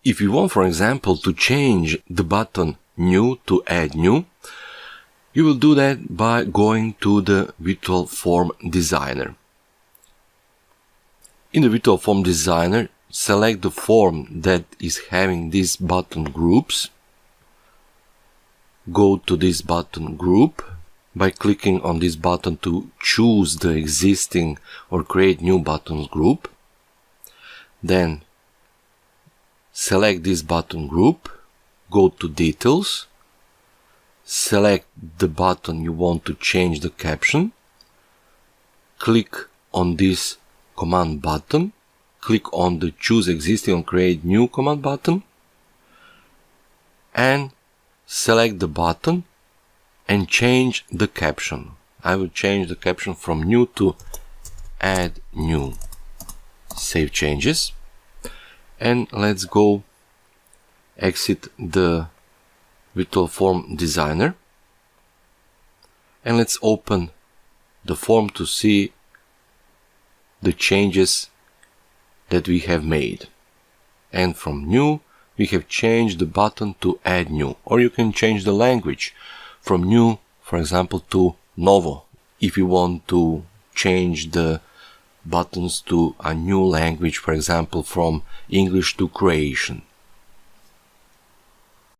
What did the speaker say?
If you want, for example, to change the button new to add new, you will do that by going to the Virtual Form Designer. In the Virtual Form Designer, select the form that is having these button groups. Go to this button group by clicking on this button to choose the existing or create new buttons group. Then select this button group, go to Details, select the button you want to change the caption, click on this command button, click on the Choose Existing or Create New command button, and select the button and change the caption. I will change the caption from new to add new. Save changes, and let's go exit the Virtual Form Designer, and let's open the form to see the changes that we have made. And from new we have changed the button to add new, or you can change the language from new, for example, to Novo if you want to change the buttons to a new language, for example, from English to Croatian.